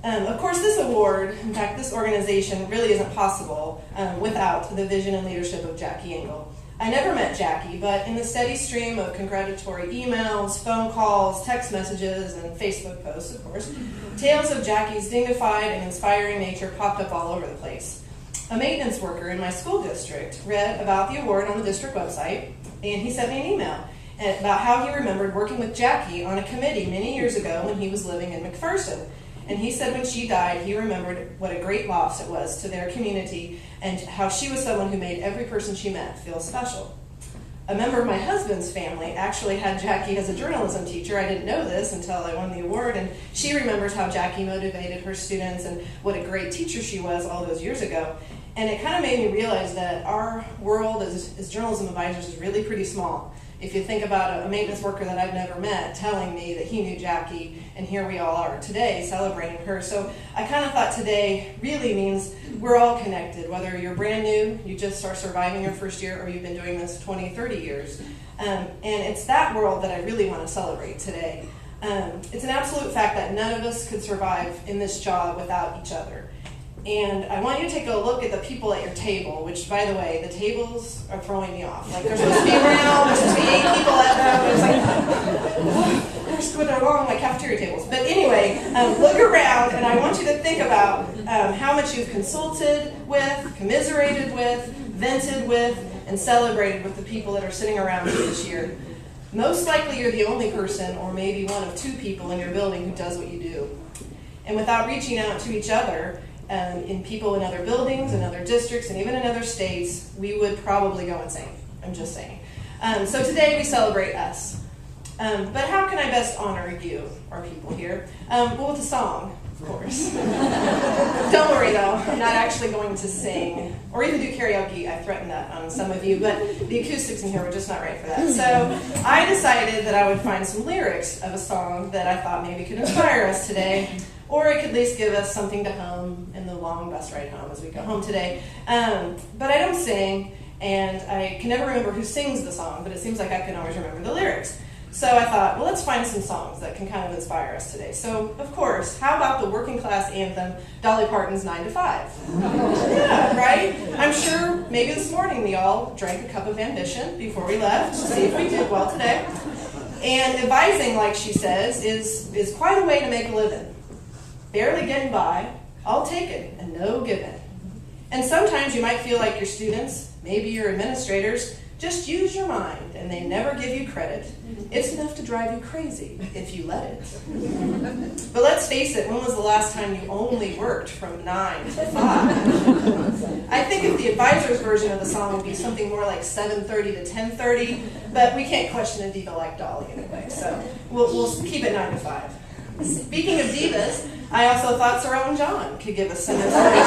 Of course, this award, in fact, this organization really isn't possible without the vision and leadership of Jackie Engel. I never met Jackie, but in the steady stream of congratulatory emails, phone calls, text messages, and Facebook posts, of course, tales of Jackie's dignified and inspiring nature popped up all over the place. A maintenance worker in my school district read about the award on the district website, and he sent me an email about how he remembered working with Jackie on a committee many years ago when he was living in McPherson. And he said when she died, he remembered what a great loss it was to their community and how she was someone who made every person she met feel special. A member of my husband's family actually had Jackie as a journalism teacher. I didn't know this until I won the award, and she remembers how Jackie motivated her students and what a great teacher she was all those years ago. And it kind of made me realize that our world as journalism advisors is really pretty small. If you think about a maintenance worker that I've never met telling me that he knew Jackie, and here we all are today celebrating her. So I kind of thought today really means we're all connected, whether you're brand new, you just are surviving your first year, or you've been doing this 20, 30 years. And it's that world that I really want to celebrate today. It's an absolute fact that none of us could survive in this job without each other. And I want you to take a look at the people at your table, which, by the way, the tables are throwing me off. Like, there's supposed to be round, there's supposed to be 8 people at them. It's like, they're along like cafeteria tables. But anyway, look around, and I want you to think about how much you've consulted with, commiserated with, vented with, and celebrated with the people that are sitting around you this year. Most likely you're the only person, or maybe one of 2 people in your building who does what you do. And without reaching out to each other, in people in other buildings, in other districts, and even in other states, we would probably go insane. I'm just saying. So today we celebrate us. But how can I best honor you, our people here? Well, with a song, of course. Don't worry, though. I'm not actually going to sing or even do karaoke. I threatened that on some of you, but the acoustics in here were just not right for that. So I decided that I would find some lyrics of a song that I thought maybe could inspire us today. Or it could at least give us something to hum in the long bus ride home as we go home today. But I don't sing, and I can never remember who sings the song, but it seems like I can always remember the lyrics. So I thought, well, let's find some songs that can kind of inspire us today. So, of course, how about the working class anthem, Dolly Parton's 9 to 5? Yeah, right? I'm sure maybe this morning we all drank a cup of ambition before we left to see if we did well today. And advising, like she says, is quite a way to make a living. Barely getting by, all taken and no given. And sometimes you might feel like your students, maybe your administrators, just use your mind and they never give you credit. It's enough to drive you crazy if you let it. But let's face it, when was the last time you only worked from 9 to 5? I think if the advisor's version of the song would be something more like 7:30 to 10:30, but we can't question a diva like Dolly anyway, so we'll keep it 9 to 5. Speaking of divas, I also thought Sir Elton John could give us some inspiration.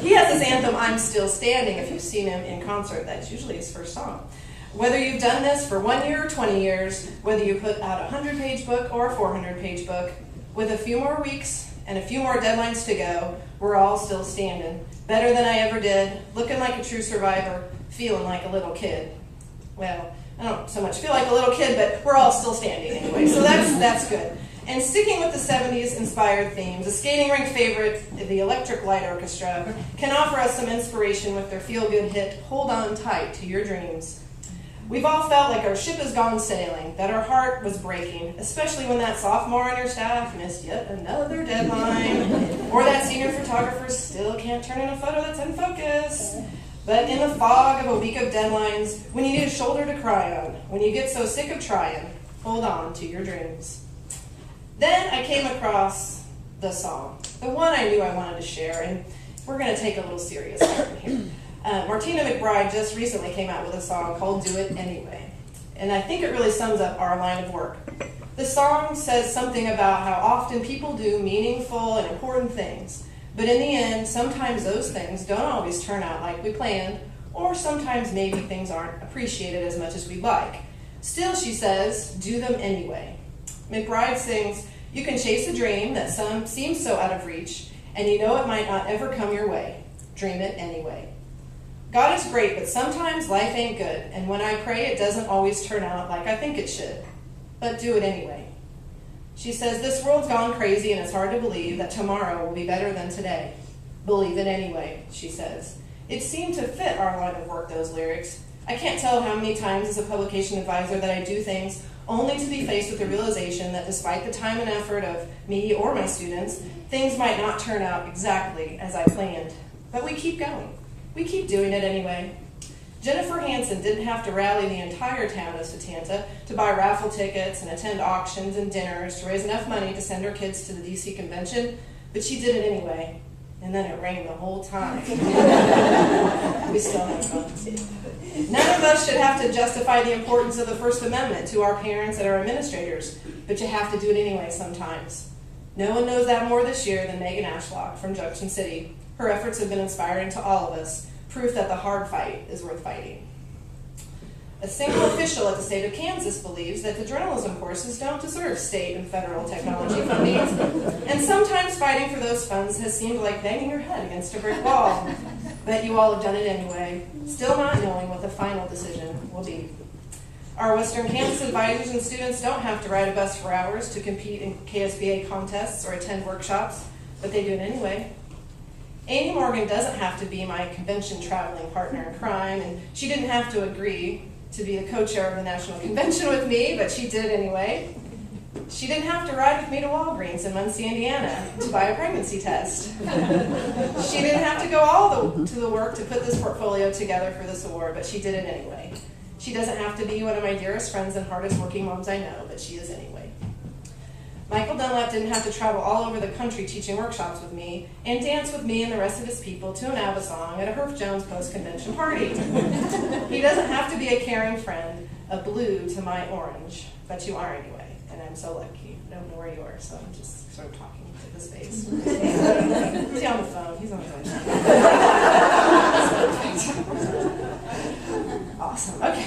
He has his anthem, I'm Still Standing. If you've seen him in concert, that's usually his first song. Whether you've done this for 1 year or 20 years, whether you put out a 100-page book or a 400-page book, with a few more weeks and a few more deadlines to go, we're all still standing. Better than I ever did, looking like a true survivor, feeling like a little kid. Well, I don't so much feel like a little kid, but we're all still standing anyway, so that's good. And sticking with the 70s inspired themes, a skating rink favorite, the Electric Light Orchestra, can offer us some inspiration with their feel-good hit, Hold On Tight to Your Dreams. We've all felt like our ship has gone sailing, that our heart was breaking, especially when that sophomore on your staff missed yet another deadline, or that senior photographer still can't turn in a photo that's in focus. But in the fog of a week of deadlines, when you need a shoulder to cry on, when you get so sick of trying, hold on to your dreams. Then I came across the song, the one I knew I wanted to share, and we're going to take a little serious turn here. Martina McBride just recently came out with a song called Do It Anyway, and I think it really sums up our line of work. The song says something about how often people do meaningful and important things, but in the end, sometimes those things don't always turn out like we planned, or sometimes maybe things aren't appreciated as much as we'd like. Still, she says, do them anyway. McBride sings, you can chase a dream that seems so out of reach, and you know it might not ever come your way. Dream it anyway. God is great, but sometimes life ain't good, and when I pray, it doesn't always turn out like I think it should. But do it anyway. She says, "This world's gone crazy and it's hard to believe that tomorrow will be better than today. Believe it anyway," she says. It seemed to fit our line of work, those lyrics. I can't tell how many times as a publication advisor that I do things only to be faced with the realization that despite the time and effort of me or my students, things might not turn out exactly as I planned. But we keep going. We keep doing it anyway. Jennifer Hansen didn't have to rally the entire town of Setanta to buy raffle tickets and attend auctions and dinners to raise enough money to send her kids to the DC convention, but she did it anyway. And then it rained the whole time. We still have fun. None of us should have to justify the importance of the First Amendment to our parents and our administrators, but you have to do it anyway sometimes. No one knows that more this year than Megan Ashlock from Junction City. Her efforts have been inspiring to all of us, proof that the hard fight is worth fighting. A single official at the state of Kansas believes that the journalism courses don't deserve state and federal technology funding, and sometimes fighting for those funds has seemed like banging your head against a brick wall. But you all have done it anyway, still not knowing what the final decision will be. Our Western Kansas advisors and students don't have to ride a bus for hours to compete in KSPA contests or attend workshops, but they do it anyway. Amy Morgan doesn't have to be my convention traveling partner in crime, and she didn't have to agree to be the co-chair of the national convention with me, but she did anyway. She didn't have to ride with me to Walgreens in Muncie, Indiana to buy a pregnancy test. She didn't have to go to the work to put this portfolio together for this award, but she did it anyway. She doesn't have to be one of my dearest friends and hardest working moms I know, but she is anyway. Michael Dunlap didn't have to travel all over the country teaching workshops with me and dance with me and the rest of his people to an ABBA song at a Herff Jones post-convention party. He doesn't have to be a caring friend, a blue to my orange, but you are anyway, and I'm so lucky. I don't know where you are, so I'm just sort of talking to his face. Is he on the phone? He's on the phone. Awesome, okay.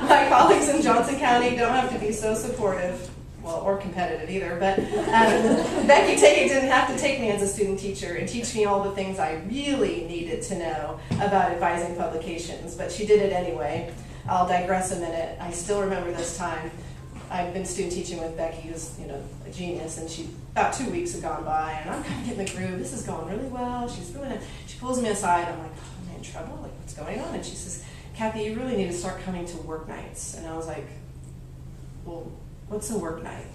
My colleagues in Johnson County don't have to be so supportive, well, or competitive either, but Becky Tate didn't have to take me as a student teacher and teach me all the things I really needed to know about advising publications, but she did it anyway. I'll digress a minute. I still remember this time. I've been student teaching with Becky, who's a genius, and about 2 weeks have gone by, and I'm kind of getting the groove. This is going really well. She pulls me aside. I'm like, oh, am I in trouble? Like, what's going on? And she says, "Kathy, you really need to start coming to work nights." And I was like, well, what's a work night?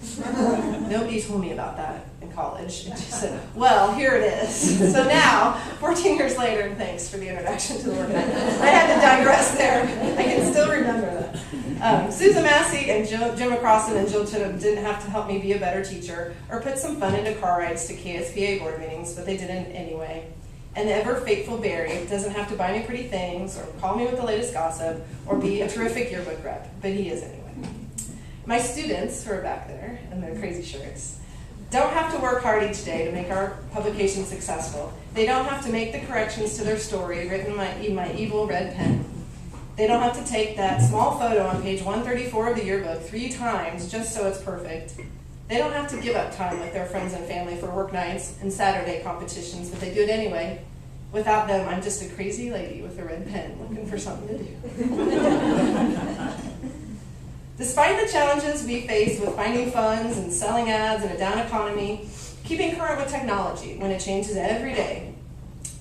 Nobody told me about that in college. And she said, well, here it is. So now, 14 years later, and thanks for the introduction to the work night, I had to digress there. I can still remember that. Susan Massey and Jim McPherson and Jill Chittum didn't have to help me be a better teacher or put some fun into car rides to KSPA board meetings, but they did it anyway. And the ever-faithful Barry doesn't have to buy me pretty things or call me with the latest gossip or be a terrific yearbook rep, but he is anyway. My students, who are back there in their crazy shirts, don't have to work hard each day to make our publication successful. They don't have to make the corrections to their story written in my evil red pen. They don't have to take that small photo on page 134 of the yearbook 3 times just so it's perfect. They don't have to give up time with their friends and family for work nights and Saturday competitions, but they do it anyway. Without them, I'm just a crazy lady with a red pen looking for something to do. Despite the challenges we face with finding funds and selling ads in a down economy, keeping current with technology when it changes every day,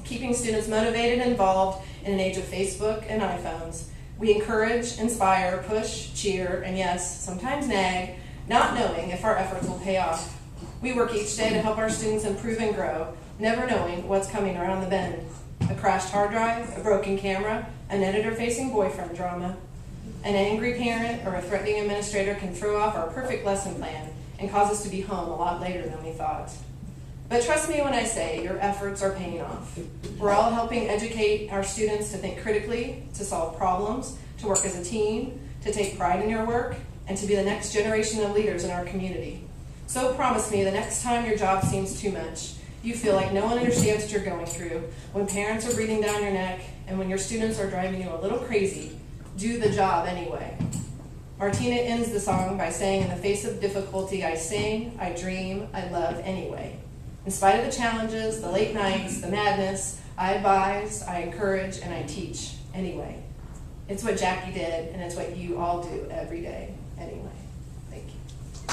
keeping students motivated and involved in an age of Facebook and iPhones, we encourage, inspire, push, cheer, and yes, sometimes nag, not knowing if our efforts will pay off. We work each day to help our students improve and grow, never knowing what's coming around the bend. A crashed hard drive, a broken camera, an editor-facing boyfriend drama. An angry parent or a threatening administrator can throw off our perfect lesson plan and cause us to be home a lot later than we thought. But trust me when I say your efforts are paying off. We're all helping educate our students to think critically, to solve problems, to work as a team, to take pride in your work, and to be the next generation of leaders in our community. So promise me the next time your job seems too much, you feel like no one understands what you're going through, when parents are breathing down your neck, and when your students are driving you a little crazy, do the job anyway. Martina ends the song by saying, in the face of difficulty, I sing, I dream, I love anyway. In spite of the challenges, the late nights, the madness, I advise, I encourage, and I teach anyway. It's what Jackie did, and it's what you all do every day anyway.